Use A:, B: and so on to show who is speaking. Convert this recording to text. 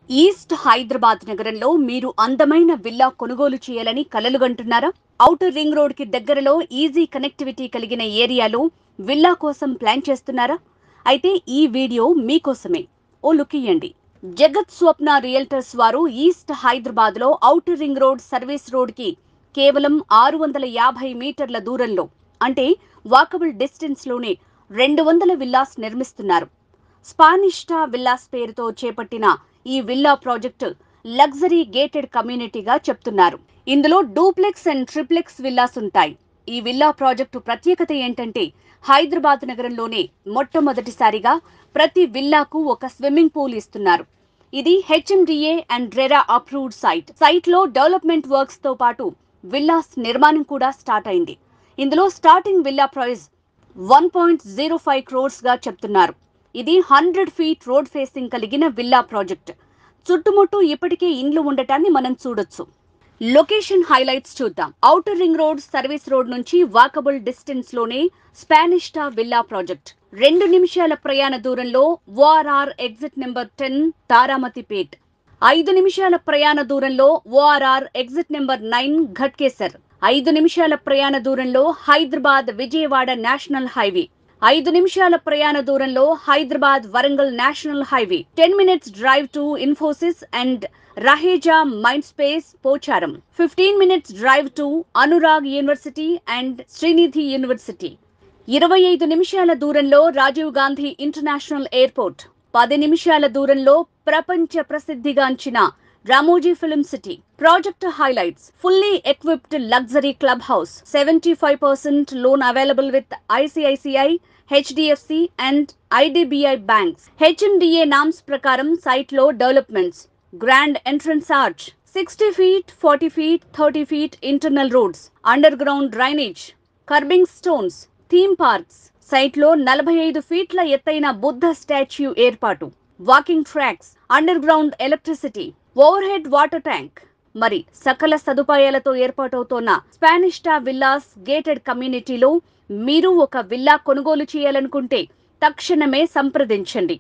A: East Hyderabad నగరంలో మీరు అందమైన విల్లా కొనుగోలు చేయాలని కలలుగంటున్నారా? ఔటర్ రింగ్ రోడ్ కి దగ్గరలో ఈజీ కనెక్టివిటీ కలిగిన ఏరియాలో విల్లా కోసం ప్లాన్ చేస్తున్నారా? అయితే ఈ వీడియో మీకోసమే. ఓ లుక్ ఇయ్యండి. జగత్ స్వప్న రియల్టర్స్ వారు ఈస్ట్ హైదరాబాద్ లో outer ring road service road కి కేవలం 650 మీటర్ల దూరంలో అంటే వాకబుల్ డిస్టెన్స్ లోనే 200 విల్లాస్ నిర్మిస్తున్నారు. స్పానిష్టా విల్లాస్ పేరుతో చేపట్టిన ఈ విల్లా ప్రాజెక్టు లగ్జరీ గేటెడ్ కమ్యూనిటీగా చెప్తున్నారు. ఇందులో డూప్లెక్స్ అండ్ ట్రిప్లెక్స్ విల్లాస్ ఉంటాయి. ఈ విల్లా ప్రాజెక్టు ప్రత్యేకత ఏంటంటే హైదరాబాద్ నగరంలోనే మొట్టమొదటిసారిగా ప్రతి విల్లాకు ఒక స్విమ్మింగ్ పూల్ ఇస్తున్నారు. ఇది HMDA and RERA approved site లో డెవలప్మెంట్ వర్క్స్ తో పాటు విల్లాస్ నిర్మాణం కూడా స్టార్ట్ అయింది. ఇందులో స్టార్టింగ్ విల్లా ప్రైస్ 1.05 crores గా చెప్తున్నారు. ఇది 100 feet రోడ్ ఫేసింగ్ కలిగిన విల్లా ప్రాజెక్ట్. చుట్టుముట్టు ఇప్పటికే ఇండ్లు ఉండటాన్ని మనం చూడొచ్చు. లొకేషన్ హైలైట్స్ చూద్దాం. Outer ring road service road నుంచి వాకబుల్ డిస్టెన్స్ లోనే స్పానిష్టా విల్లా ప్రాజెక్ట్. 2 నిమిషాల ప్రయాణ దూరంలో ఓఆర్ఆర్ ఎగ్జిట్ నెంబర్ 10 తారామతిపేట్. 5 నిమిషాల ప్రయాణ దూరంలో ఓఆర్ఆర్ ఎగ్జిట్ నెంబర్ 9 ఘట్కేసర్. 5 నిమిషాల ప్రయాణ దూరంలో హైదరాబాద్ విజయవాడ నేషనల్ హైవే. 5 నిమిషాల ప్రయాణ దూరంలో Hyderabad Warangal national highway. 10 minutes drive to Infosys and Raheja mind space Pocharam. 15 minutes drive to Anurag university and Srinidhi university. 25 నిమిషాల దూరంలో రాజీవ్ గాంధీ ఇంటర్నేషనల్ ఎయిర్పోర్ట్. 10 నిమిషాల దూరంలో ప్రపంచ ప్రసిద్ధిగాంచిన Ramoji film city. Project highlights: fully equipped luxury clubhouse, 75% loan available with ICICI, HDFC and IDBI banks. HMDA norms ప్రకారం site లో developments: grand entrance arch, 60 feet, 40 feet, 30 feet internal roads, underground drainage, curbing stones, theme parks. Site లో 45 ఫీట్ల ఎత్తైన Buddha statue ఏర్పాటు, walking tracks, underground electricity, overhead water tank. మరి సకల సదుపాయాలతో ఏర్పాటవుతోన్న స్పానిష్టా villas gated కమ్యూనిటీలో మీరు ఒక విల్లా కొనుగోలు చేయాలనుకుంటే తక్షణమే సంప్రదించండి.